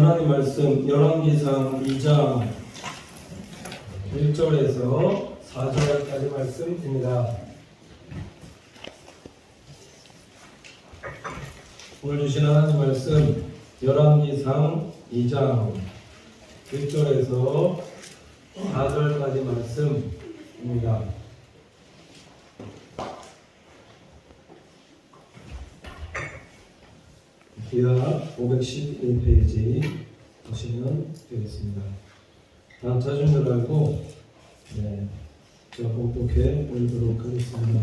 하나님 말씀 열왕기상 2장 1절에서 4절까지 말씀입니다. 오늘 주신 하나님 말씀 열왕기상 2장 1절에서 4절까지 말씀입니다. 기하 511페이지 보시면 되겠습니다. 다 찾은 줄 알고 제가 공독해 보도록 하겠습니다.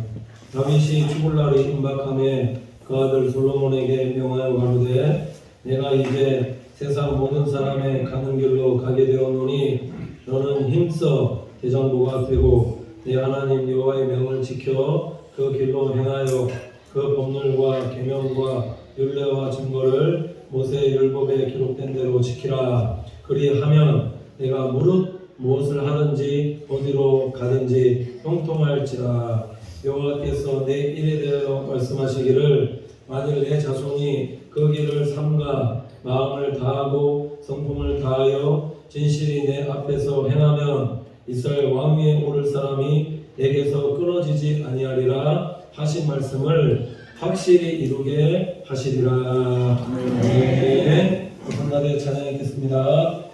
다윗이 죽을 날이 임박함에 그 아들 솔로몬에게 명하여 가로되 내가 이제 세상 모든 사람의 가는 길로 가게 되었노니 너는 힘써 대장부가 되고 내 하나님 여호와의 명을 지켜 그 길로 행하여 그 법률과 계명과 율례와 증거를 모세의 율법에 기록된 대로 지키라. 그리하면 내가 무릇 무엇을 하든지 어디로 가든지 형통할지라. 여호와께서 내 일에 대하여 말씀하시기를 만일 내 자손이 그 길을 삼가 마음을 다하고 성품을 다하여 진실이 내 앞에서 행하면 이스라엘 왕위에 오를 사람이 내게서 끊어지지 아니하리라 하신 말씀을 확실히 이루게 하시리라. 네. 감사하게 찬양하겠습니다.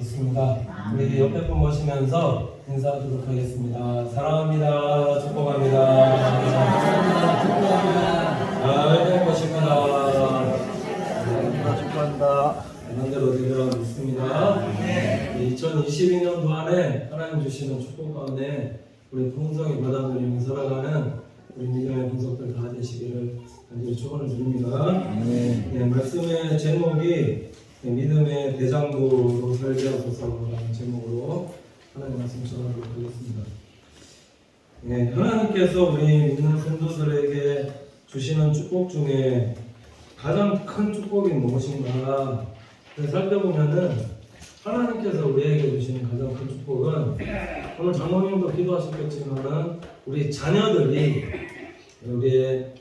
있습니다. 우리 옆에 분 모시면서 인사하도록 하겠습니다. 사랑합니다. 축복합니다. 잘 것입니다. 축복한다. 반대로 되리라 믿습니다. 2022년도 안에 하나님 주시는 축복 가운데 우리 풍성히 받아들이며 살아가는 우리 믿음의 분석들 다 되시기를 간절히 축원을 드립니다. 네, 말씀의 제목이 믿음의 대장부로 살게 하소서라는 제목으로 하나님 말씀 전하도록 하겠습니다. 네, 하나님께서 우리 믿는 성도들에게 주시는 축복 중에 가장 큰 축복이 무엇인가 살펴보면은 하나님께서 우리에게 주시는 가장 큰 축복은 오늘 장로님도 기도하셨겠지만은 우리 자녀들이 우리의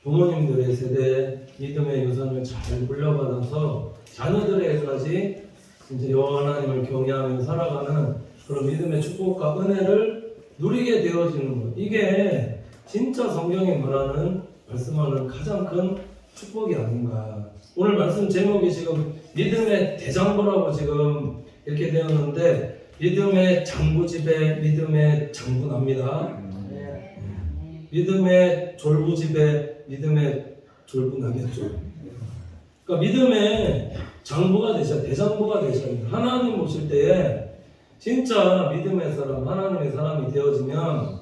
부모님들의 세대 믿음의 유산을 잘 물려받아서 자녀들에게까지 이제 여호와 하나님을 경외하며 살아가는 그런 믿음의 축복과 은혜를 누리게 되어지는 것. 이게 진짜 성경이 말하는 말씀하는 가장 큰 축복이 아닌가. 오늘 말씀 제목이 지금 믿음의 대장부라고 지금 이렇게 되었는데 믿음의 장부집에 믿음의 장부납니다. 믿음의 졸부집에 믿음의 졸부나겠죠. 그러니까 믿음의 장부가 되셔야 대장부가 되셔야 됩니다. 하나님 모실 때에 진짜 믿음의 사람, 하나님의 사람이 되어지면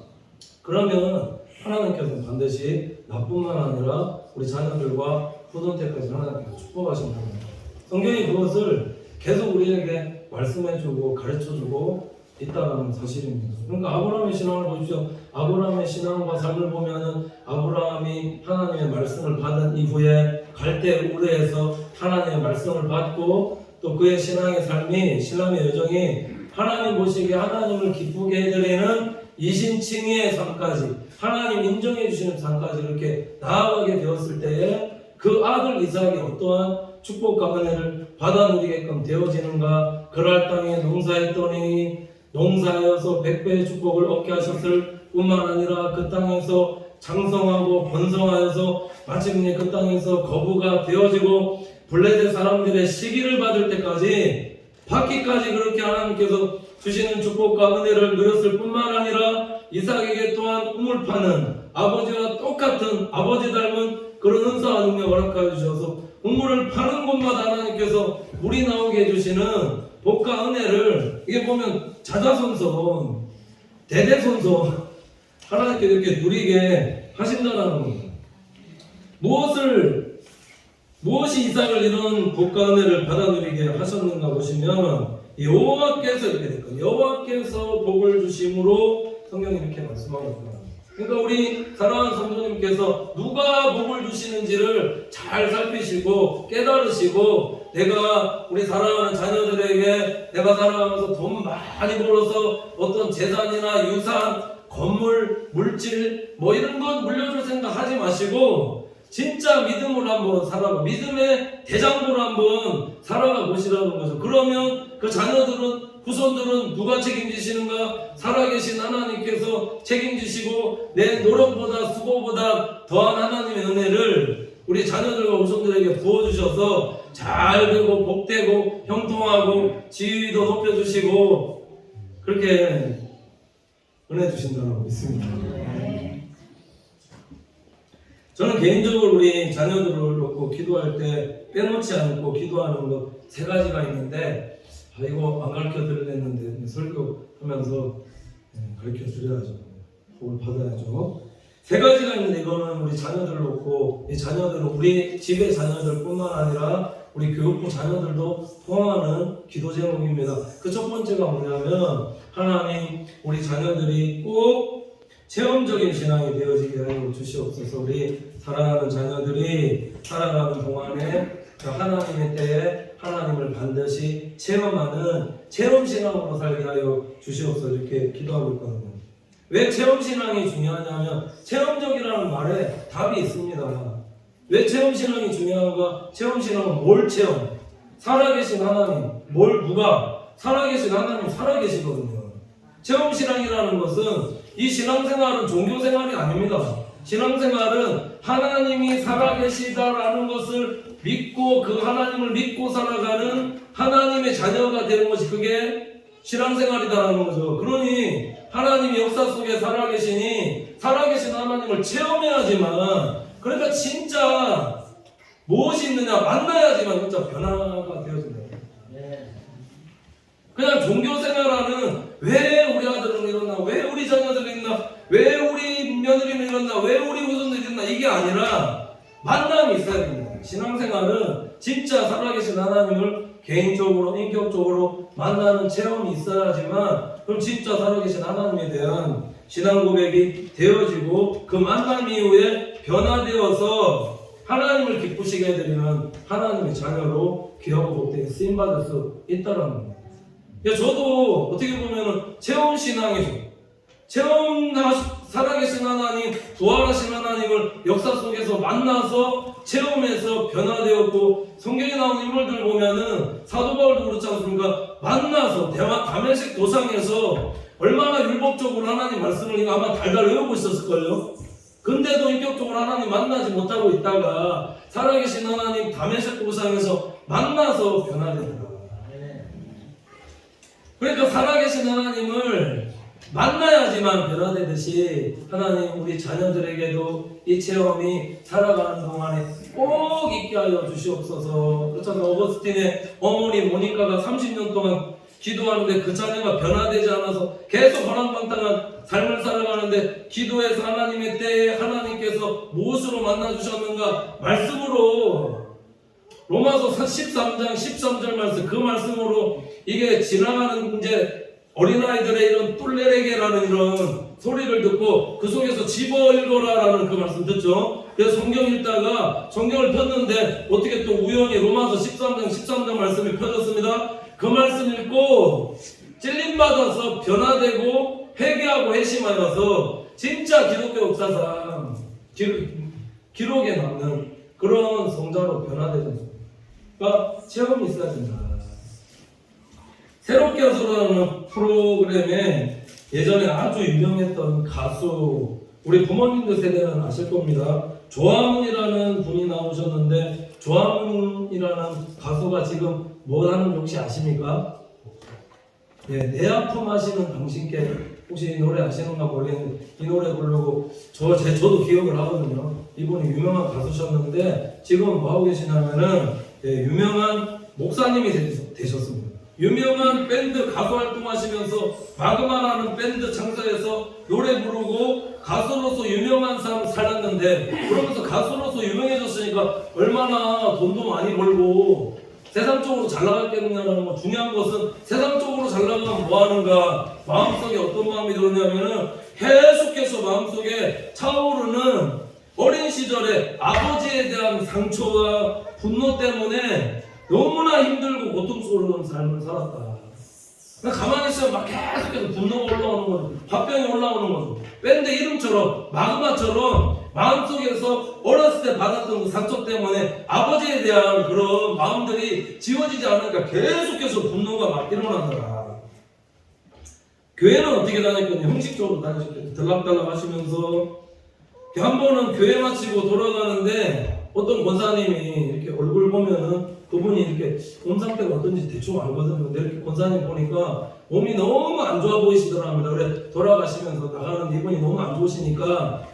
그러면 하나님께서 반드시 나뿐만 아니라 우리 자녀들과 후손때까지 하나님께서 축복하신다는 겁니다. 성경이 그것을 계속 우리에게 말씀해주고 가르쳐주고 있다는 사실입니다. 그러니까 아브라함의 신앙을 보십시오. 아브라함의 신앙과 삶을 보면은 아브라함이 하나님의 말씀을 받은 이후에 갈대 우르에서 하나님의 말씀을 받고 또 그의 신앙의 삶이 신앙의 여정이 하나님 보시기에 하나님을 기쁘게 해드리는 이신칭의의 삶까지 하나님 인정해 주시는 삶까지 이렇게 나아가게 되었을 때에 그 아들 이삭이 어떠한 축복과 은혜를 받아 누리게끔 되어지는가. 그랄 땅에 농사했더니 농사하여서 100배의 축복을 얻게 하셨을 뿐만 아니라 그 땅에서 장성하고 번성하여서 마침내 그 땅에서 거부가 되어지고 블레셋 사람들의 시기를 받을 때까지 받기까지 그렇게 하나님께서 주시는 축복과 은혜를 누렸을 뿐만 아니라 이삭에게 또한 우물 파는 아버지와 똑같은 아버지 닮은 그런 은사와 능력을 허락하여 주셔서 우물을 파는 곳마다 하나님께서 물이 나오게 해주시는 복과 은혜를 이게 보면 자자손손 대대손손 하나님께서 이렇게 누리게 하신다는 겁니다. 무엇이 이삭을 이런 복과 은혜를 받아 누리게 하셨는가 보시면 여호와께서 이렇게 될까요? 여호와께서 복을 주심으로 성경이 이렇게 말씀하고 있습니다. 그러니까 우리 사랑하는 성도님께서 누가 복을 주시는지를 잘 살피시고 깨달으시고 내가 우리 사랑하는 자녀들에게 내가 살아가면서 돈 많이 벌어서 어떤 재산이나 유산, 건물, 물질 뭐 이런 것 물려줄 생각 하지 마시고 진짜 믿음으로 한번 살아가 믿음의 대장부로 한번 살아가 보시라는 거죠. 그러면 그 자녀들은 후손들은 누가 책임지시는가? 살아계신 하나님께서 책임지시고 내 노력보다 수고보다 더한 하나님의 은혜를 우리 자녀들과 후손들에게 부어주셔서 잘 되고 복되고 형통하고 지위도 높여주시고 그렇게 은혜 주신다고 믿습니다. 저는 개인적으로 우리 자녀들을 놓고 기도할 때 빼놓지 않고 기도하는 것 3가지가 있는데 이거 안 가르쳐 드렸는데 설교하면서 가르쳐 드려야죠. 복을 받아야죠. 3가지가 있는데 이거는 우리 자녀들을 놓고 이 자녀들은 우리 집의 자녀들뿐만 아니라 우리 교육부 자녀들도 포함하는 기도 제목입니다. 그 첫 번째가 뭐냐면 하나님 우리 자녀들이 꼭 체험적인 신앙이 되어지게 하여 주시옵소서. 우리 사랑하는 자녀들이 살아가는 동안에 하나님의 때에 하나님을 반드시 체험하는 체험신앙으로 살게 하여 주시옵소서 이렇게 기도하고 있거든요. 왜 체험신앙이 중요하냐면 체험적이라는 말에 답이 있습니다. 왜 체험신앙이 중요한가? 체험신앙은 뭘 체험? 살아계신 하나님, 누가? 살아계신 하나님 살아계시거든요. 체험신앙이라는 것은 이 신앙생활은 종교생활이 아닙니다. 신앙생활은 하나님이 살아계시다라는 것을 믿고 그 하나님을 믿고 살아가는 하나님의 자녀가 되는 것이 그게 신앙생활이다라는 거죠. 그러니 하나님이 역사 속에 살아계시니 살아계신 하나님을 체험해야지만, 그러니까 진짜 무엇이 있느냐 만나야지만 진짜 변화가 되어진다. 그냥 종교생활하는 왜 우리 아들은 이러나, 왜 우리 자녀들이 있나, 왜 우리 며느리는 이러나, 왜 우리 후손들이 있나, 이게 아니라 만남이 있어야 됩니다. 신앙생활은 진짜 살아계신 하나님을 개인적으로 인격적으로 만나는 체험이 있어야지만, 그럼 진짜 살아계신 하나님에 대한 신앙 고백이 되어지고 그 만남 이후에 변화되어서 하나님을 기쁘시게 해드리는 하나님의 자녀로 귀하고 복되게 쓰임받을 수 있다는 겁니다. 저도 어떻게 보면 체험 신앙이죠. 살아계신 하나님, 부활하신 하나님을 역사 속에서 만나서 체험해서 변화되었고, 성경에 나오는 인물들 보면은 사도 바울도 그렇지 않습니까? 만나서 다메섹 도상에서 얼마나 율법적으로 하나님 말씀을 이거 아마 달달 외우고 있었을걸요. 근데도 인격적으로 하나님 만나지 못하고 있다가 살아계신 하나님 다메섹 도상에서 만나서 변화된다. 그러니까 살아계신 하나님을 만나야지만 변화되듯이 하나님 우리 자녀들에게도 이 체험이 살아가는 동안에 꼭 있게 하여 주시옵소서. 그렇잖아요. 어거스틴의 어머니 모니카가 30년 동안 기도하는데 그 자녀가 변화되지 않아서 계속 허랑방탕한 삶을 살아가는데, 기도해서 하나님의 때에 하나님께서 무엇으로 만나주셨는가? 말씀으로, 로마서 13장 13절 말씀, 그 말씀으로 이게 지나가는 이제 어린아이들의 이런 뚫레레게라는 이런 소리를 듣고 그 속에서 집어 읽어라라는 그 말씀 듣죠. 그래서 성경 읽다가 성경을 폈는데 어떻게 또 우연히 로마서 13장 13장 말씀이 펴졌습니다. 그 말씀 읽고 찔림받아서 변화되고 회개하고 회심하여서 진짜 기독교 역사상 기록에 남는 그런 성자로 변화되는, 그러니까 체험이 있어야 된다. 새롭게 하소서라는 프로그램에 예전에 아주 유명했던 가수, 우리 부모님들 세대는 아실 겁니다. 조화문이라는 분이 나오셨는데, 조화문이라는 가수가 지금 뭐 하는 혹시 아십니까? 네, 내 아픔 하시는 당신께, 혹시 이 노래 아시는가 모르겠는데 이 노래 부르고 저도 기억을 하거든요. 이분이 유명한 가수셨는데 지금 뭐 하고 계시냐면은 유명한 목사님이 되셨습니다. 유명한 밴드 가수 활동하시면서 마그마라는 밴드 창사해서 노래 부르고 가수로서 유명한 삶 살았는데, 그러면서 가수로서 유명해졌으니까 얼마나 돈도 많이 벌고 세상적으로 잘 나갔겠느냐라는 거. 중요한 것은 세상적으로 잘 나가면 뭐 하는가, 마음속에 어떤 마음이 들었냐면은 계속해서 마음속에 차오르는 어린 시절에 아버지에 대한 상처와 분노 때문에 너무나 힘들고 고통스러운 삶을 살았다. 가만히 있으면 막 계속해서 분노가 올라오는 거죠. 화병이 올라오는 거죠. 밴드 이름처럼 마그마처럼 마음속에서 어렸을 때 받았던 그 상처 때문에 아버지에 대한 그런 마음들이 지워지지 않으니까 계속해서 분노가 막 일어나더라. 교회는 어떻게 다녔거든요? 형식적으로 다니셨거든요. 들락달락 하시면서 한 번은 교회 마치고 돌아가는데 어떤 권사님이 이렇게 얼굴 보면은 그분이 이렇게 몸 상태가 어떤지 대충 알거든요. 근데 이렇게 권사님 보니까 몸이 너무 안 좋아 보이시더랍니다. 그래 돌아가시면서 나가는데 이분이 너무 안 좋으시니까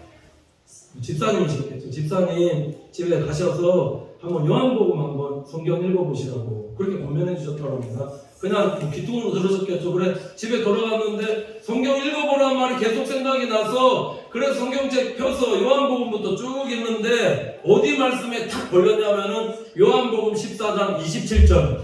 집사님이셨겠죠. 집사님 집에 가셔서 한번 요한복음 한번 성경 읽어보시라고 그렇게 권면해 주셨다고 합니다. 그냥 귀뚱으로 들으셨겠죠. 그래 집에 돌아갔는데 성경 읽어보라는 말이 계속 생각이 나서 그래서 성경책 펴서 요한복음부터 쭉 읽는데 어디 말씀에 탁 걸렸냐면은 요한복음 14장 27절.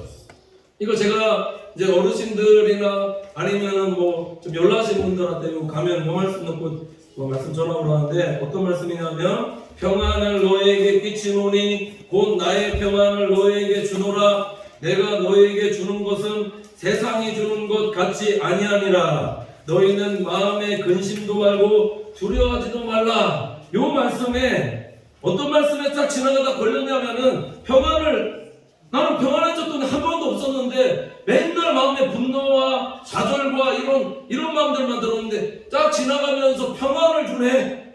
이거 제가 이제 어르신들이나 아니면은 뭐 좀 연락하신 분들한테 이거 가면 요 말씀 넣고 뭐 말씀 전하고 하는데 어떤 말씀이냐면 평안을 너에게 끼치노니 곧 나의 평안을 너에게 주노라. 내가 너에게 주는 것은 세상이 주는 것 같지 아니하니라. 너희는 마음에 근심도 말고 두려워하지도 말라. 요 말씀에 어떤 말씀에 딱 지나가다 걸렸냐면은 나는 평안해졌더니 한 번도 없었는데 맨날 마음에 분노와 좌절과 이런 마음들만 들었는데 딱 지나가면서 평안을 주네.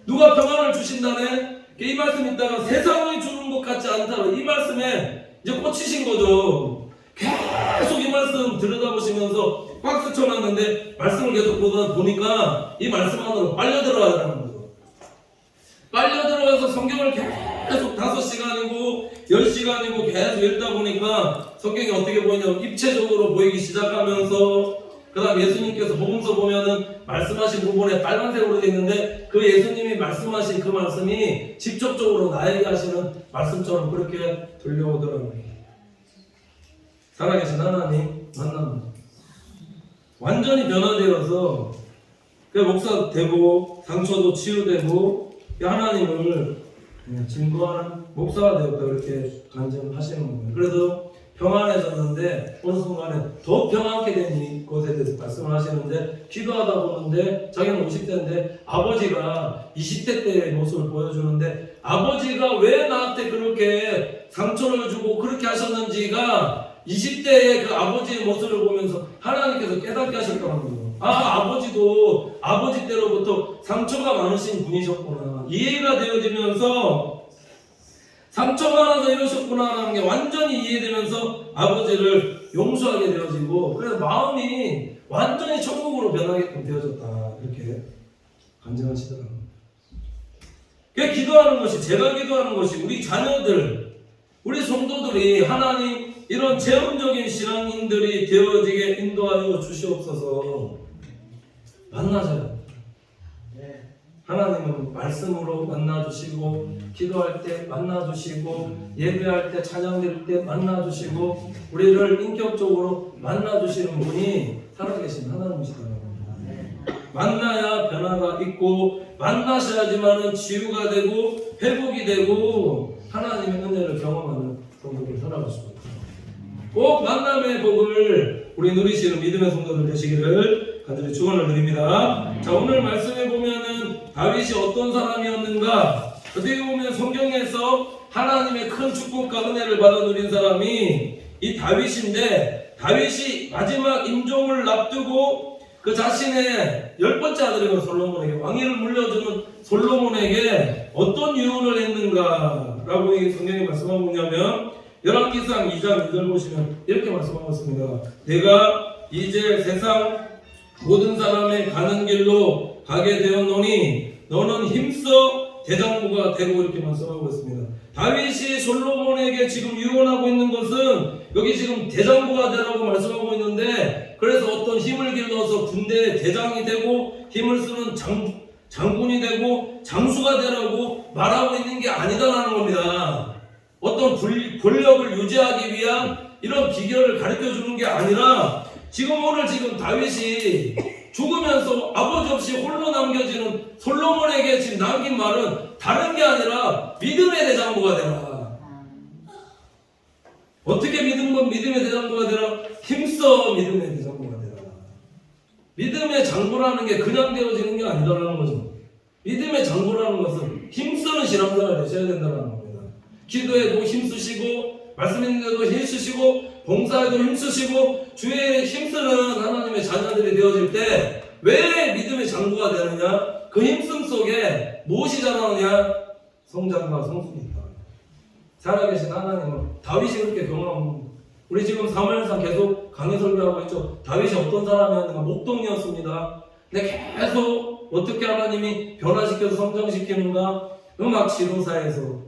누가 평안을 주신다네? 이 말씀 있다가 세상이 주는 것 같지 않다. 이 말씀에 이제 꽂히신 거죠. 계속 이 말씀 들여다보시면서 박스 쳐놨는데 말씀을 계속 보다 보니까 이 말씀 안으로 빨려 들어가라는 거죠. 빨려 들어가서 성경을 계속 5시간이고 10시간이고 계속 읽다 보니까 성경이 어떻게 보이냐면 입체적으로 보이기 시작하면서 그 다음 예수님께서 복음서 보면은 말씀하신 부분에 빨간색으로 되어 있는데 그 예수님이 말씀하신 그 말씀이 직접적으로 나에게 하시는 말씀처럼 그렇게 들려오더라고요. 살아계신 하나님 만납니다. 완전히 변화되어서 그 목사 되고 상처도 치유되고 하나님을 증거하는 목사가 되었다 그렇게 간증하시는 거예요. 그래도 평안해졌는데 어느 순간에 더 평안하게 된 것에 대해서 말씀을 하시는데 기도하다 보는데 자기는 50대인데 아버지가 20대 때의 모습을 보여주는데 아버지가 왜 나한테 그렇게 상처를 주고 그렇게 하셨는지가 20대의 그 아버지의 모습을 보면서 하나님께서 깨닫게 하셨다는 거예요. 아버지도 아버지 때로부터 상처가 많으신 분이셨구나. 이해가 되어지면서 상처가 많아서 이러셨구나라는 게 완전히 이해되면서 아버지를 용서하게 되어지고 그래서 마음이 완전히 천국으로 변하게끔 되어졌다. 이렇게 간증하시더라고요. 그 기도하는 것이 제가 기도하는 것이 우리 자녀들 우리 성도들이 하나님 이런 체험적인 신앙인들이 되어지게 인도하여 주시옵소서. 만나자요. 하나님은 말씀으로 만나주시고 기도할 때 만나주시고 예배할 때 찬양 드릴 때 만나주시고 우리를 인격적으로 만나주시는 분이 살아계신 하나님이시더라고요. 만나야 변화가 있고 만나셔야지만은 치유가 되고 회복이 되고 하나님의 은혜를 경험하는 성도들 살아갈 수가 있습니다. 꼭 만남의 복을 우리 누리시는 믿음의 성도들 되시기를 간절히 축원을 드립니다. 자, 오늘 말씀에 보면은 다윗이 어떤 사람이었는가? 어떻게 보면 성경에서 하나님의 큰 축복과 은혜를 받아 누린 사람이 이 다윗인데 다윗이 마지막 임종을 앞두고 그 자신의 10번째 아들인 솔로몬에게 왕위를 물려주는 솔로몬에게 어떤 유언을 했는가라고 성경이 말씀하고 있냐면 열왕기상 2장 1절 보시면 이렇게 말씀하고 있습니다. 내가 이제 세상 모든 사람의 가는 길로 가게 되었노니 너는 힘써 대장부가 되고 이렇게 말씀하고 있습니다. 다윗이 솔로몬에게 지금 유언하고 있는 것은 여기 지금 대장부가 되라고 말씀하고 있는데 그래서 어떤 힘을 길러서 군대의 대장이 되고 힘을 쓰는 장군이 되고 장수가 되라고 말하고 있는 게 아니다라는 겁니다. 어떤 권력을 유지하기 위한 이런 비결을 가르쳐 주는 게 아니라 지금 오늘 지금 다윗이 죽으면서 아버지 없이 홀로 남겨지는 솔로몬에게 지금 남긴 말은 다른 게 아니라 믿음의 대장부가 되라. 어떻게 믿음의 대장부가 되라? 힘써 믿음의 대장부가 되라. 믿음의 장부라는 게 그냥 되어지는 게 아니다라는 거죠. 믿음의 장부라는 것은 힘쓰는 신앙생활을 되셔야 된다는 겁니다. 기도에도 힘쓰시고 말씀 읽는데도 힘쓰시고 봉사에도 힘쓰시고 주에 힘쓰는 하나님의 자녀들이 되어질 때 왜 믿음의 장부가 되느냐? 그 힘씀 속에 무엇이 자라느냐? 성장과 성숙이 있다. 살아계신 하나님은 다윗이 그렇게 경험합니다. 우리 지금 사무엘상 계속 강의 설교하고 있죠. 다윗이 어떤 사람이었는가? 목동이었습니다. 근데 계속 어떻게 하나님이 변화시켜서 성장시키는가? 음악 치료사에서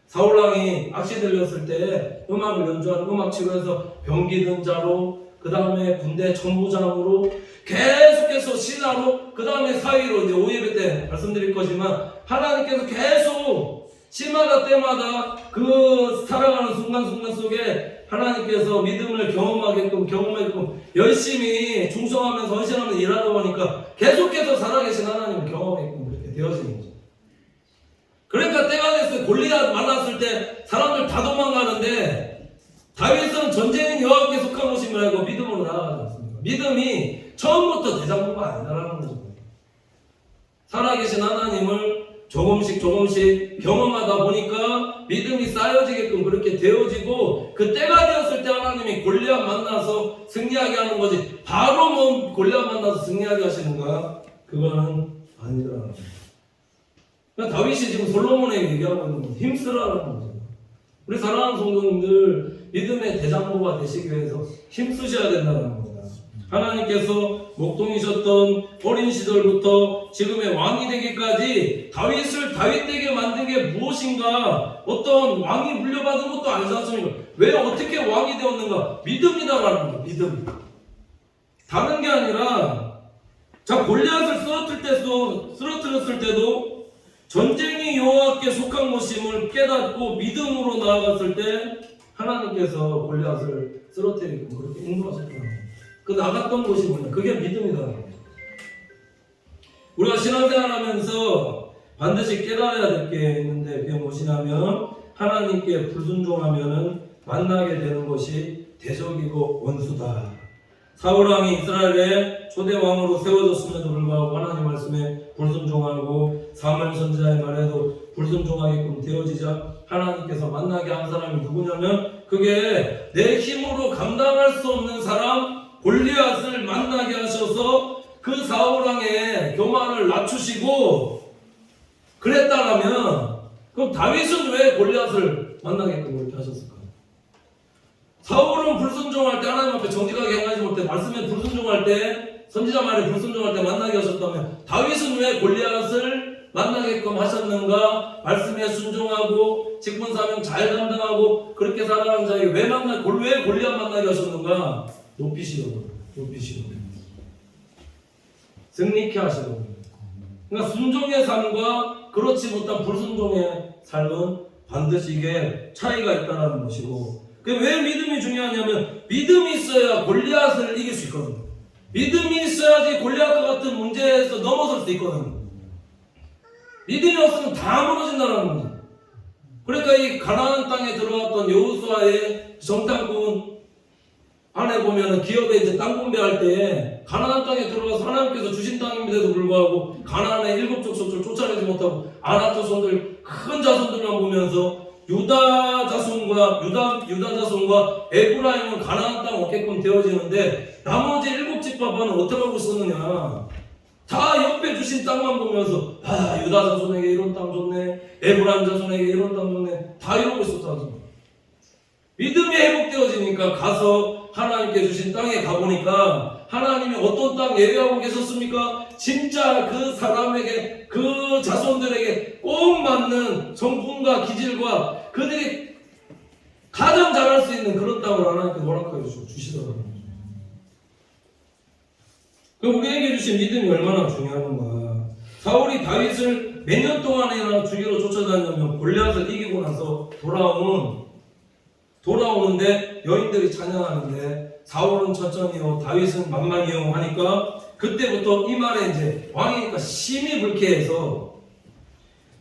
사울왕이 악시 들렸을 때 음악을 연주하는 음악 치료에서 병기든 자로 그 다음에 군대 천부장으로 계속해서 신하로 그 다음에 사위로 이제 5예배 때 말씀드릴 거지만 하나님께서 계속 시마다 때마다 그 살아가는 순간순간 속에 하나님께서 믿음을 경험하게끔 열심히 충성하면서 헌신하면서 일하다 보니까 계속해서 살아계신 하나님을 경험하게끔 그렇게 되어지는 거죠. 그러니까 때가 됐어요. 골리앗 만났을 때 사람들 다 도망가는데 다윗은 전쟁인 여호와께 속한 것임을 알고 믿음으로 나아가지 않습니까? 믿음이 처음부터 대장부가 아니다라는 거죠. 살아계신 하나님을 조금씩 경험하다 보니까 믿음이 쌓여지게끔 그렇게 되어지고 그 때가 되었을 때 하나님이 골리앗 만나서 승리하게 하는 거지 바로 뭐 골리앗 만나서 승리하게 하시는가? 그거는 아니더라는 거죠. 그러니까 다윗이 지금 솔로몬에게 얘기하고 있는 건 힘쓰라는 거죠. 우리 사랑하는 성도님들, 믿음의 대장부가 되시기 위해서 힘쓰셔야 된다는 겁니다. 하나님께서 목동이셨던 어린 시절부터 지금의 왕이 되기까지 다윗을 다윗되게 만든 게 무엇인가, 어떤 왕이 물려받은 것도 아니지 않습니까? 왜 어떻게 왕이 되었는가? 믿음이다라는 거예요. 믿음. 다른 게 아니라, 자, 골리앗을 쓰러뜨렸을 때도 전쟁이 여호와께 속한 것임을 깨닫고 믿음으로 나아갔을 때 하나님께서 골리앗을 쓰러뜨리고 그렇게 인도하셨다는 거예요. 그 나갔던 것이 뭐냐? 그게 믿음이다. 우리가 신앙생활하면서 반드시 깨달아야 될 게 있는데, 그게 무엇이냐면 하나님께 불순종하면은 만나게 되는 것이 대적이고 원수다. 사울왕이 이스라엘의 초대 왕으로 세워졌음에도 불구하고 하나님 말씀에 불순종하고 사무엘 선지자의 말에도 불순종하게끔 되어지자 하나님께서 만나게 한 사람이 누구냐면, 그게 내 힘으로 감당할 수 없는 사람 골리앗을 만나게 하셔서 그 사울왕의 교만을 낮추시고 그랬다라면, 그럼 다윗은 왜 골리앗을 만나게끔 그렇게 하셨을까요? 사울은 불순종할 때 하나님 앞에 정직하게 행하지 못해 말씀에 불순종할 때, 선지자 말에 불순종할 때 만나게 하셨다면, 다윗은 왜 골리앗을 만나게끔 하셨는가? 말씀에 순종하고 직분사명 잘 감당하고 그렇게 살아가는 자에게 왜 골리앗 만나게 하셨는가? 높이시려고. 승리케 하시려고. 그러니까 순종의 삶과 그렇지 못한 불순종의 삶은 반드시 이게 차이가 있다는 것이고, 왜 믿음이 중요하냐면 믿음이 있어야 골리앗을 이길 수 있거든요. 믿음이 있어야지 골리앗과 같은 문제에서 넘어설 수 있거든요. 믿음이 없으면 다 무너진다는 거죠. 그러니까 이 가나안 땅에 들어왔던 여호수아의 정탐꾼 안에 보면은 기업에 이제 땅 분배할 때 가나안 땅에 들어가서 하나님께서 주신 땅임에도 불구하고 가나안의 일곱 족속을 쫓아내지 못하고 아낙 자손들, 큰 자손들만 보면서 유다 자손과 에브라임은 가나안 땅 얻게끔 되어지는데 나머지 일곱 집파반은 어떻게 하고 있었느냐? 다 옆에 주신 땅만 보면서 유다 자손에게 이런 땅 줬네, 에브라임 자손에게 이런 땅 줬네, 다 이러고 있었다죠. 믿음이 회복되어지니까 가서 하나님께 주신 땅에 가보니까 하나님이 어떤 땅 예배하고 계셨습니까? 진짜 그 사람에게, 그 자손들에게 꼭 맞는 성품과 기질과 그들이 가장 잘할 수 있는 그런 땅을 하나님께 허락하여 주시더라고요. 그럼 우리에게 주신 믿음이 얼마나 중요한가? 사울이 다윗을 몇 년 동안이나 죽이러 쫓아다니면 골리앗을 이기고 나서 돌아오는데 여인들이 찬양하는데 사울은 천천히요 다윗은 만만히요 하니까, 그때부터 이 말에 이제 왕이니까 심히 불쾌해서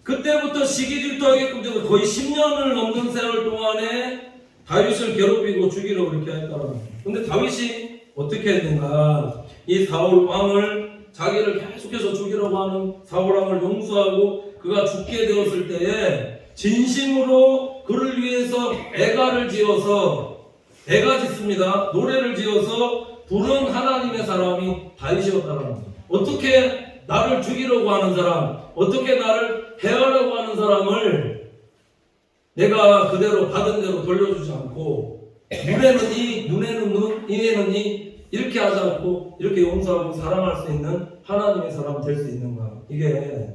그때부터 시기질투하게끔 돼서 거의 10년을 넘는 세월 동안에 다윗을 괴롭히고 죽이려 그렇게 했다는 거예요. 근데 다윗이 어떻게 했는가? 이 사울 왕을, 자기를 계속해서 죽이려고 하는 사울 왕을 용서하고 그가 죽게 되었을 때에 진심으로 그를 위해서 애가 짓습니다. 노래를 지어서 부른 하나님의 사람이 다윗이었다는 거죠. 어떻게 나를 죽이려고 하는 사람, 어떻게 나를 해하려고 하는 사람을 내가 그대로 받은 대로 돌려주지 않고, 눈에는 이, 눈에는 눈, 이에는 이, 이렇게 하지 않고 이렇게 용서하고 사랑할 수 있는 하나님의 사람 될 수 있는가? 이게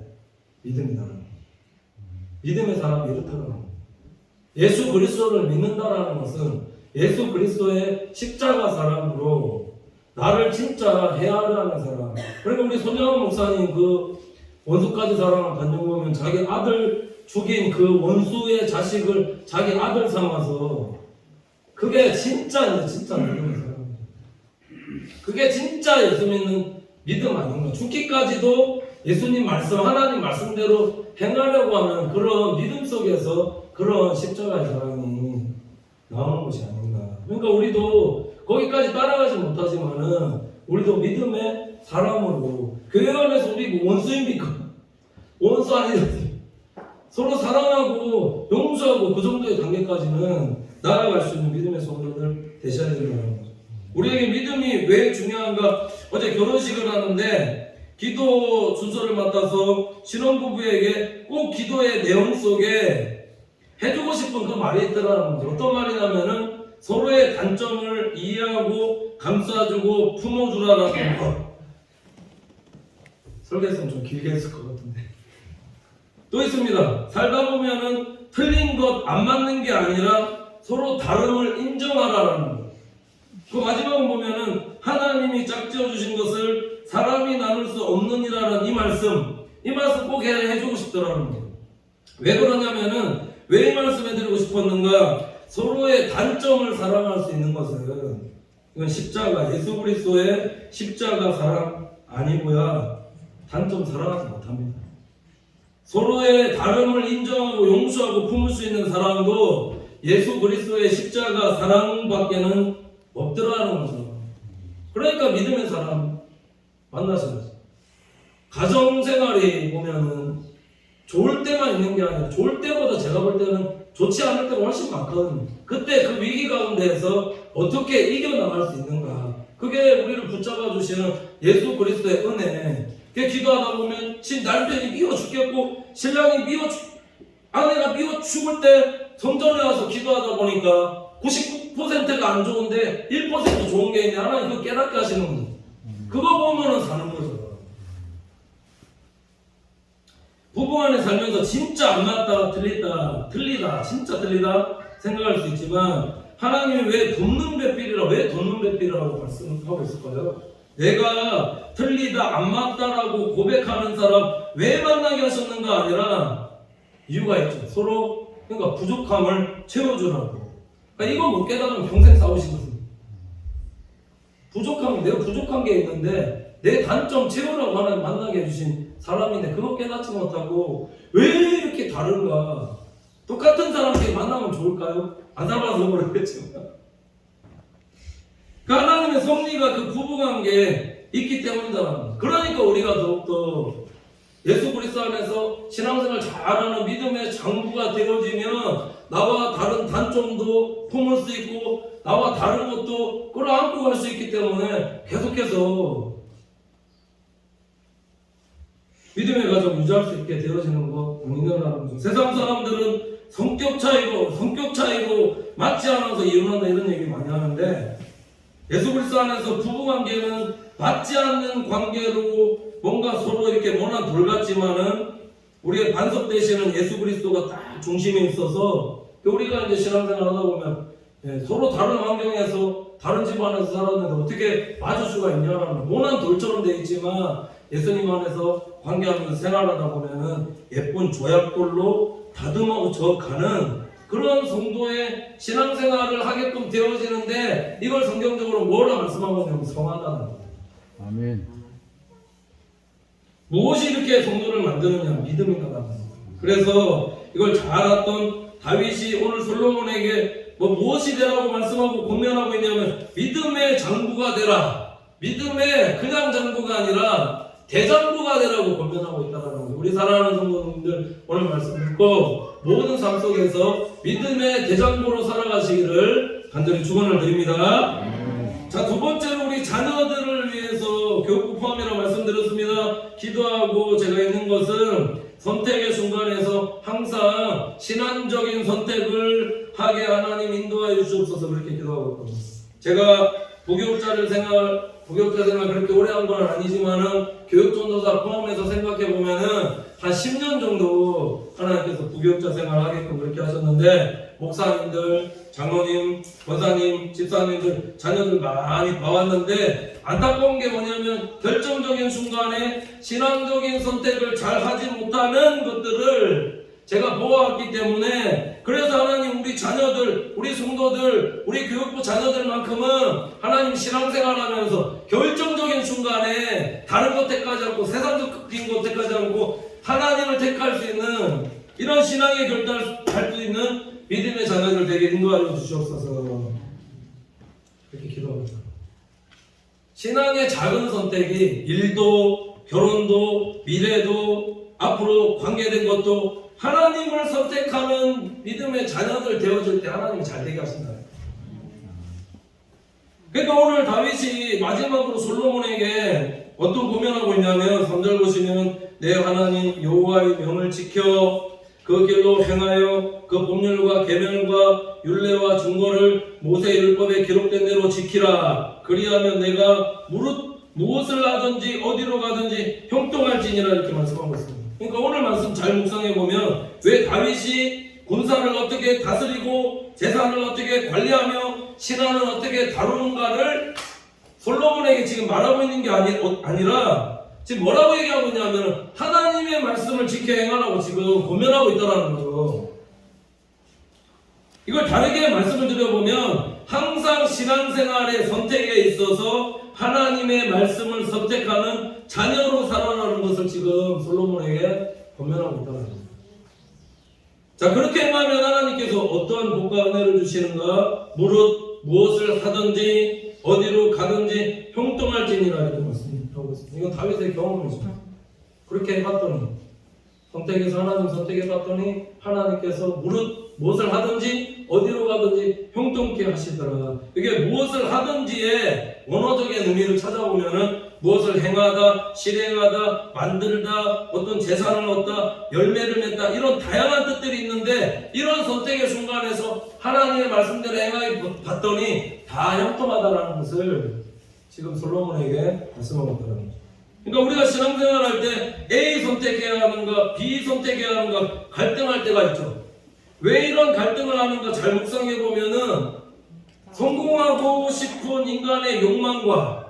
믿음이다. 믿음의 사람이 이렇다는 거예요. 예수 그리스도를 믿는다라는 것은 예수 그리스도의 십자가 사람으로 나를 진짜 해하려는 사람. 그러니까 우리 손영훈 목사님 그 원수까지 사랑한 간증 보면 자기 아들 죽인 그 원수의 자식을 자기 아들 삼아서, 그게 진짜 믿음의 사람이에요. 그게 진짜 예수 믿는 믿음 아닌가? 죽기까지도 예수님 말씀, 하나님 말씀대로 행하려고 하는 그런 믿음 속에서 그런 십자가의 사랑이 나오는 것이 아닌가. 그러니까 우리도 거기까지 따라가지 못하지만은 우리도 믿음의 사람으로, 교회 안에서 우리 뭐 원수입니까? 원수 아니지. 서로 사랑하고 용서하고 그 정도의 단계까지는 나아갈 수 있는 믿음의 성도들 되셔야 된다는 거죠. 우리에게 믿음이 왜 중요한가? 어제 결혼식을 하는데 기도 순서를 맡아서 신혼부부에게 꼭 기도의 내용 속에 해주고 싶은 그 말이 있더라는 거죠. 어떤 말이냐면은 서로의 단점을 이해하고 감싸주고 품어주라는 것. 설계했으면 좀 길게 했을 것 같은데. 또 있습니다. 살다 보면은 틀린 것 안 맞는 게 아니라 서로 다름을 인정하라라는 것. 그 마지막을 보면은 하나님이 짝지어 주신 것을 사람이 나눌 수 없느니라는 이 말씀 꼭 해주고 싶더라는 거예요. 왜 그러냐면은 왜 이 말씀 해드리고 싶었는가? 서로의 단점을 사랑할 수 있는 것은 이건 십자가, 예수 그리스도의 십자가 사랑 아니고야 단점 사랑하지 못합니다. 서로의 다름을 인정하고 용서하고 품을 수 있는 사랑도 예수 그리스도의 십자가 사랑밖에는 없더라는 거죠. 그러니까 믿음의 사람 만나셔야죠. 가정생활이 보면은 좋을 때만 있는 게 아니라 좋을 때보다 제가 볼 때는 좋지 않을 때가 훨씬 많거든요. 그때 그 위기 가운데에서 어떻게 이겨나갈 수 있는가. 그게 우리를 붙잡아 주시는 예수 그리스도의 은혜. 기도하다 보면 남편이 미워 죽겠고 신랑이 아내가 미워 죽을 때 성전에 와서 기도하다 보니까 99%가 안 좋은데 1% 좋은 게 있는데 하나님 그거 깨닫게 하시는 거죠. 그거 보면은 사는 거죠. 부부간에 살면서 진짜 안 맞다, 틀리다, 진짜 틀리다 생각할 수 있지만 하나님이 왜 돕는 배필이라고 말씀하고 있을까요? 내가 틀리다, 안 맞다라고 고백하는 사람 왜 만나게 하셨는가 아니라 이유가 있죠. 서로 그러니까 부족함을 채워주라고. 그러니까 이거 못 깨달으면 평생 싸우신 것입니다. 내가 부족한 게 있는데 내 단점 채우라고 하나님 만나게 해주신 사람인데 그거 깨닫지 못하고 왜 이렇게 다른가? 똑같은 사람끼리 만나면 좋을까요? 안 살아서 모르겠지만 그 하나님의 섭리가 그 부부관계에 있기 때문이다. 그러니까 우리가 더욱더 예수 그리스도 안에서 신앙생활 잘하는 믿음의 장부가 되어지면 나와 다른 단점도 품을 수 있고 나와 다른 것도 끌어안고 갈 수 있기 때문에 계속해서 믿음의 가정 유지할 수 있게 되어지는 것 공인하는 거죠. 세상 사람들은 성격 차이로 맞지 않아서 이혼한다 이런 얘기 많이 하는데 예수 그리스도 안에서 부부관계는 맞지 않는 관계로 뭔가 서로 이렇게 원한 돌 같지만은 우리의 반석 되시는 예수 그리스도가 딱 중심에 있어서 우리가 이제 신앙생활 하다 보면 서로 다른 환경에서 다른 집안에서 살았는데 어떻게 맞을 수가 있냐라는 원한 돌처럼 되어 있지만 예수님 안에서 관계하면서 생활하다 보면은 예쁜 조약돌로 다듬어져 가는 그런 성도의 신앙생활을 하게끔 되어지는데 이걸 성경적으로 뭐라 말씀하고 있냐면 성하다는 거예요. 아멘. 무엇이 이렇게 성도를 만드느냐? 믿음인가 봐요. 그래서 이걸 잘 알았던 다윗이 오늘 솔로몬에게 무엇이 되라고 말씀하고 권면하고 있냐면 믿음의 장부가 되라. 믿음의 그냥 장부가 아니라 대장부가 되라고 권면하고 있다는 거예요. 우리 사랑하는 성도님들 오늘 말씀 듣고 모든 삶 속에서 믿음의 대장부로 살아가시기를 간절히 축원을 드립니다. 자, 두 번째로 우리 자녀들을 위해서 교육부 포함이라고 말씀드렸습니다. 기도하고 제가 있는 것은 선택의 순간에서 항상 신앙적인 선택을 하게 하나님 인도하여 주시옵소서 그렇게 기도하고 있거든요. 제가 부교육자 생활 그렇게 오래 한 건 아니지만은 교육전도사 포함해서 생각해 보면은 한 10년 정도 하나님께서 부교육자 생활 하게끔 그렇게 하셨는데 목사님들, 장로님, 권사님, 집사님들, 자녀들 많이 봐왔는데 안타까운 게 뭐냐면 결정적인 순간에 신앙적인 선택을 잘 하지 못하는 것들을 제가 보아왔기 때문에 그래서 하나님 우리 자녀들, 우리 성도들, 우리 교육부 자녀들만큼은 하나님 신앙생활 하면서 결정적인 순간에 다른 것 택하지 않고 세상적인 것 택하지 않고 하나님을 택할 수 있는 이런 신앙의 결단할 수 있는 믿음의 자녀들 되게 인도하여 주시옵소서 이렇게 기도합니다. 신앙의 작은 선택이 일도, 결혼도, 미래도, 앞으로 관계된 것도 하나님을 선택하는 믿음의 자녀들 되어질 때 하나님이 잘 되게 하신다. 그러니까 오늘 다윗이 마지막으로 솔로몬에게 어떤 고민하고 있냐면 3절 보시면 내 하나님 여호와의 명을 지켜 그 길로 행하여 그 법률과 계명과 율례와 중거를 모세의 율법에 기록된 대로 지키라. 그리하면 내가 무엇을 하든지 어디로 가든지 형통할지니라 이렇게 말씀하고 있습니다. 그러니까 오늘 말씀 잘 묵상해 보면 왜 다윗이 군사를 어떻게 다스리고 재산을 어떻게 관리하며 신하는 어떻게 다루는가를 솔로몬에게 지금 말하고 있는 게 아니라 지금 뭐라고 얘기하고 있냐면 하나님의 말씀을 지켜 행하라고 지금 고면하고 있다는 거죠. 이걸 다르게 말씀을 드려보면 항상 신앙생활의 선택에 있어서 하나님의 말씀을 선택하는 자녀로 살아가는 것을 지금 솔로몬에게 권면하고 있다는 겁니다. 자, 그렇게 행하면 하나님께서 어떠한 복과 은혜를 주시는가? 무엇을 하든지 어디로 가든지 형통할지니라 이렇게 말씀하고 있습니다. 이건 다윗의 경험이죠. 그렇게 해봤더니 선택해서 하나님 선택해봤더니 하나님께서 무엇을 하든지 어디로 가든지 형통케 하시더라. 이게 무엇을 하든지의 원어적인 의미를 찾아보면은 무엇을 행하다, 실행하다, 만들다, 어떤 재산을 얻다, 열매를 맺다 이런 다양한 뜻들이 있는데 이런 선택의 순간에서 하나님의 말씀대로 행하게 봤더니 다 형통하다라는 것을 지금 솔로몬에게 말씀하고 있다는 거죠. 그러니까 우리가 신앙생활할 때 A 선택해야 하는가 B 선택해야 하는가 갈등할 때가 있죠. 왜 이런 갈등을 하는가 잘 묵상해 보면은 성공하고 싶은 인간의 욕망과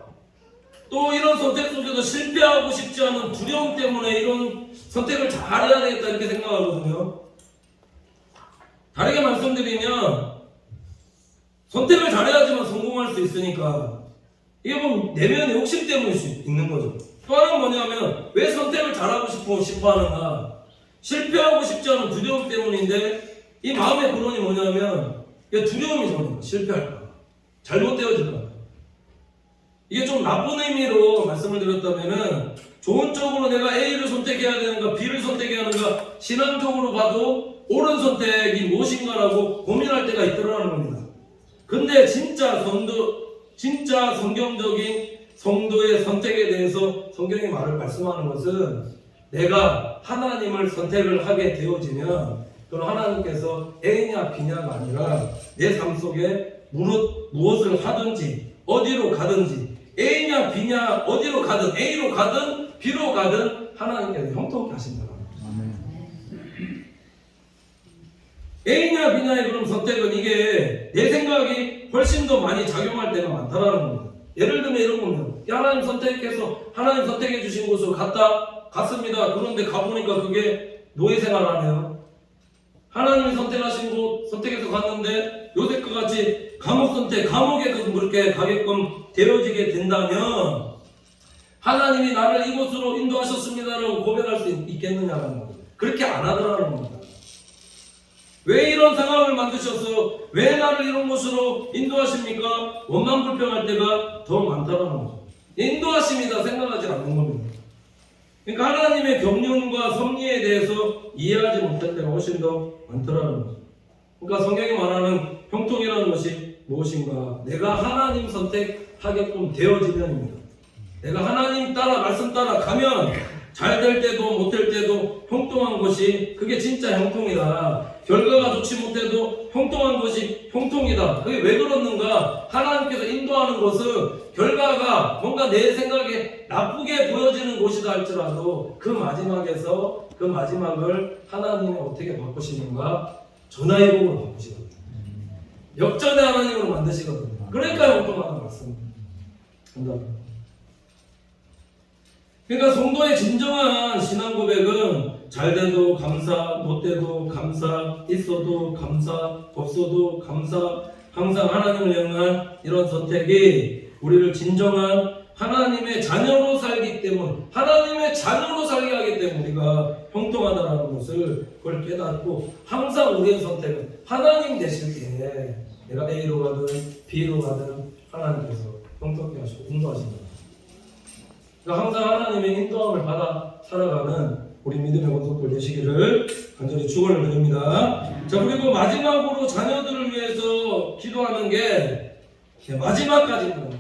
또 이런 선택 속에서 실패하고 싶지 않은 두려움 때문에 이런 선택을 잘해야 되겠다 이렇게 생각하거든요. 다르게 말씀드리면 선택을 잘해야지만 성공할 수 있으니까 이게 뭐 내면의 욕심 때문일 수 있는 거죠. 또 하나는 뭐냐면 왜 선택을 잘하고 싶어 하는가? 실패하고 싶지 않은 두려움 때문인데 이 마음의 근원이 뭐냐면 두려움이 저는 실패할까 잘못되어질까. 이게 좀 나쁜 의미로 말씀을 드렸다면은 좋은 쪽으로 내가 A를 선택해야 되는가 B를 선택해야 하는가 신앙적으로 봐도 옳은 선택이 무엇인가라고 고민할 때가 있더라는 겁니다. 근데 진짜 성경적인 성도의 선택에 대해서 성경이 말씀하는 것은 내가 하나님을 선택을 하게 되어지면 그럼 하나님께서 A냐 B냐가 아니라 내 삶 속에 무엇을 하든지 어디로 가든지 A냐 B냐 어디로 가든 A로 가든 B로 가든 하나님께서 형통케 하신다는 거죠. A냐 B냐의 그런 선택은 이게 내 생각이 훨씬 더 많이 작용할 때가 많다라는 겁니다. 예를 들면 이런 겁니다. 하나님 선택해서 하나님 선택해 주신 곳으로 갔습니다. 그런데 가보니까 그게 노예 생활하네요. 하나님이 선택하신 곳 선택해서 갔는데 요새과 같이 감옥에 그렇게 가게끔 되어지게 된다면 하나님이 나를 이곳으로 인도하셨습니다라고 고백할 수 있겠느냐라는 거예요. 그렇게 안 하더라는 겁니다. 왜 이런 상황을 만드셔서 왜 나를 이런 곳으로 인도하십니까? 원망 불평할 때가 더 많다라는 거죠. 인도하십니다 생각하지 않는 겁니다. 그러니까 하나님의 경륜과 섭리에 대해서 이해하지 못할 때가 훨씬 더 많더라는 거죠. 그러니까 성경이 말하는 형통이라는 것이 무엇인가? 내가 하나님 선택하게끔 되어지면입니다. 내가 하나님 따라 말씀 따라 가면 잘 될 때도 못 될 때도 형통한 것이 그게 진짜 형통이다. 결과가 좋지 못해도 형통한 것이 형통이다. 그게 왜 그렇는가? 하나님께서 인도하는 것은 결과가 뭔가 내 생각에 나쁘게 보여지는 곳이다 할지라도 그 마지막에서 그 마지막을 하나님이 어떻게 바꾸시는가? 전화위복으로 바꾸시거든요. 역전의 하나님으로 만드시거든요. 그러니까 형통하다고 말씀합니다. 그러니까 성도의 진정한 신앙 고백은 잘 돼도 감사, 못 돼도 감사, 있어도 감사, 없어도 감사, 항상 하나님을 향한 이런 선택이 우리를 진정한 하나님의 자녀로 살기 때문, 하나님의 자녀로 살게 하기 때문에 우리가 형통하다는 것을 그걸 깨닫고 항상 우리의 선택은 하나님 되실 때 내가 A로 가든 B로 가든 하나님께서 형통케 하시고 인도하신다. 그러니까 항상 하나님의 인도함을 받아 살아가는 우리 믿음의 권속들 되시기를 간절히 축원을 드립니다. 자, 그리고 마지막으로 자녀들을 위해서 기도하는 게 마지막까지입니다.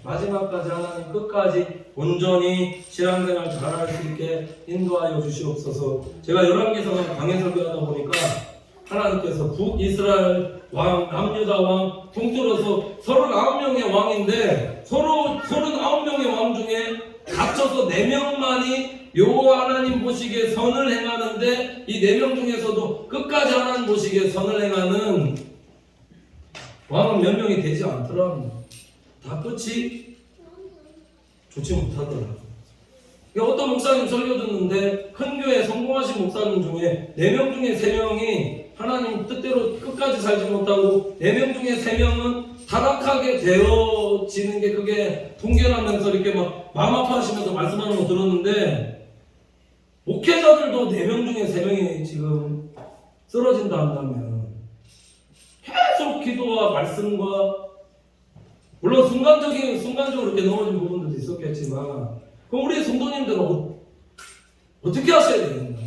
마지막까지 하나님 끝까지 온전히 신앙생활 잘할 수 있게 인도하여 주시옵소서. 제가 열왕기서는 강해 설교하다 보니까 하나님께서 북이스라엘 왕, 남유다 왕 통틀어서 39명의 왕인데 39명의 왕 중에 합쳐서 4명만이 여호와 하나님 보시기에 선을 행하는데 이 4명 중에서도 끝까지 하나님 보시기에 선을 행하는 왕은 몇 명이 되지 않더라고요. 다 끝이 좋지 못하더라고요. 어떤 목사님 설교 듣는데 큰 교회 성공하신 목사님 중에 4명 중에 3명이 하나님 뜻대로 끝까지 살지 못하고 4명 중에 3명은 타락하게 되어지는 게 그게 통계라면서 이렇게 막 마음 아파하시면서 말씀하는 거 들었는데 목회자들도 4명 중에 3명이 지금 쓰러진다 한다면 계속 기도와 말씀과 물론 순간적으로 이렇게 넘어진 부분들도 있었겠지만 그럼 우리 성도님들은 어떻게 하셔야 되는가?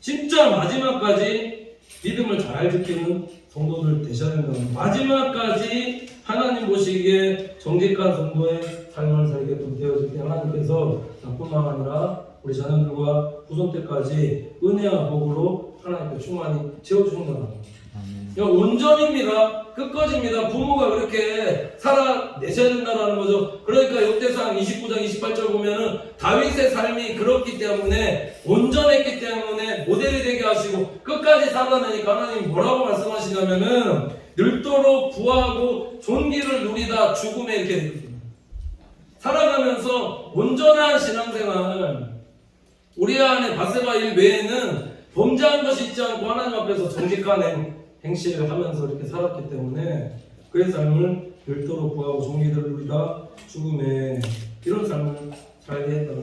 진짜 마지막까지 믿음을 잘 지키는 성도들 되셔야 된다. 마지막까지 하나님 보시기에 정직한 성도의 삶을 살게끔 되어질 때 하나님께서 나뿐만 아니라 우리 자녀들과 후손 때까지 은혜와 복으로 하나님께 충만히 채워주신다는 겁니다. 온전입니다. 끝까지입니다. 부모가 그렇게 살아내셔야 된다는 거죠. 그러니까 역대상 29장 28절 보면은 다윗의 삶이 그렇기 때문에 온전했기 때문에 모델이 되게 하시고 끝까지 살아내니까 하나님 뭐라고 말씀하시냐면은 늙도록 부하고 존귀를 누리다 죽음에 이렇게 되거든요. 살아가면서 온전한 신앙생활 우리 안에 바세바 일 외에는 범죄한 것이 있지 않고 하나님 앞에서 정직한 행실을 하면서 이렇게 살았기 때문에 그의 삶을 별도로 구하고 종기들을 누리다 죽음에 이런 삶을 살게 했다.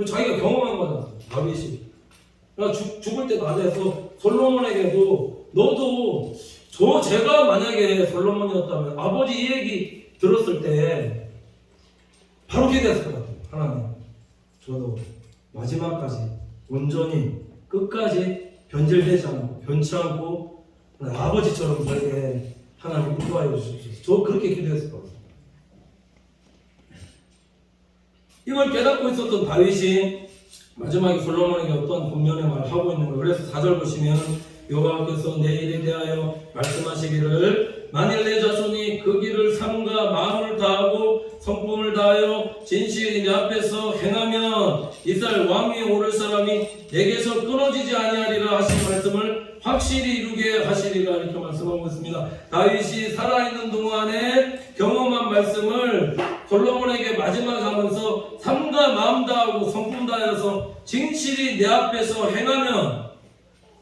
자기가 경험한 거잖아. 다윗이. 그러니까 죽을 때 낮에서 솔로몬에게도 너도 제가 만약에 솔로몬이었다면 아버지 이 얘기 들었을 때 바로 기대했을 것 같아요. 하나님 저도 마지막까지 온전히 끝까지 변질되지 않고 변치 않고 아버지처럼 살게 하나님 인도하여 주십시오. 저 그렇게 기도했을 것 같아요. 이걸 깨닫고 있었던 다윗이 마지막에 솔로몬에게 어떤 권면의 말을 하고 있는 거예요. 그래서 4절 보시면 여호와께서 내 일에 대하여 말씀하시기를 만일 내 자손이 그 길을 삼가 마음을 다하고 성품을 다하여 진실이 내 앞에서 행하면 이스라엘 왕 위에 오를 사람이 내게서 끊어지지 아니하리라 하신 말씀을 확실히 이루게 하시리라 이렇게 말씀하고 있습니다. 다윗이 살아있는 동안에 경험한 말씀을 솔로몬에게 마지막에 하면서 삼가 마음 다하고 성품 다하여서 진실이 내 앞에서 행하면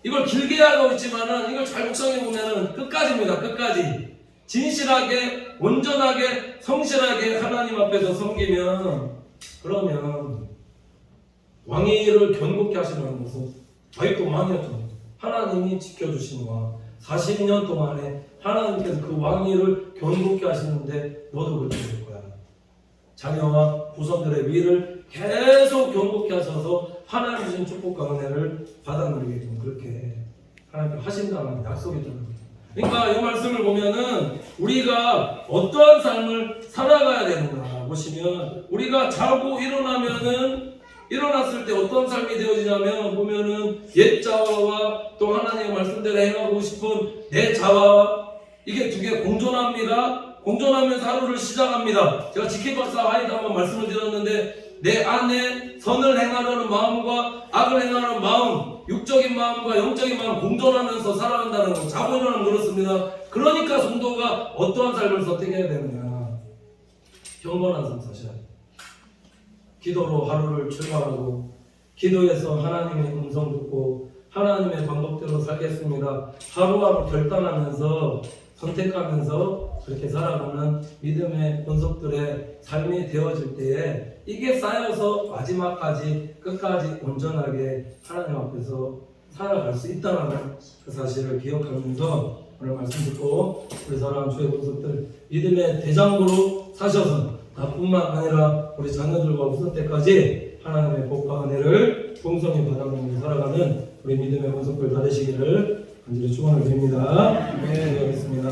이걸 길게 하고 있지만은 이걸 잘 묵상해 보면은 끝까지입니다. 끝까지 진실하게 온전하게 성실하게 하나님 앞에서 섬기면 그러면 왕위를 견고케 하시는 것은 다윗도 왕이었죠. 하나님이 지켜주신 왕 40년 동안에 하나님께서 그 왕위를 견고케 하시는데 너도 그렇게 될 거야. 자녀와 후손들의 위를 계속 견고케 하셔서 하나님 주신 축복과 은혜를 받아 누리게끔 그렇게 하나님께 하신다는 약속이 있다는 거예요. 그러니까 이 말씀을 보면은 우리가 어떠한 삶을 살아가야 되는가 보시면 우리가 자고 일어났을 때 어떤 삶이 되어지냐면 보면은 옛 자아와 또 하나님의 말씀대로 행하고 싶은 내 자아 이게 두 개 공존합니다. 공존하면서 하루를 시작합니다. 제가 지키박사 하이드 한번 말씀을 드렸는데 내 안에 선을 행하려는 마음과 악을 행하려는 마음 육적인 마음과 영적인 마음 공존하면서 살아간다는 거 자고 일어나면 그렇습니다. 그러니까 성도가 어떠한 삶을 선택해야 되느냐 경건한 삶 사셔야 돼요. 기도로 하루를 출발하고 기도에서 하나님의 음성 듣고 하나님의 방법대로 살겠습니다. 하루하루 결단하면서 선택하면서 그렇게 살아가는 믿음의 본속들의 삶이 되어질 때에 이게 쌓여서 마지막까지 끝까지 온전하게 하나님 앞에서 살아갈 수 있다는 그 사실을 기억하면서 오늘 말씀 듣고 우리 사랑하는 주의 본속들 믿음의 대장부로 사셔서 나뿐만 아니라 우리 자녀들과 후손 때까지 하나님의 복과 은혜를 풍성히 받아가면서 살아가는 우리 믿음의 본속들 다 되시기를 간절히 축원을 드립니다. 네, 기도하겠습니다.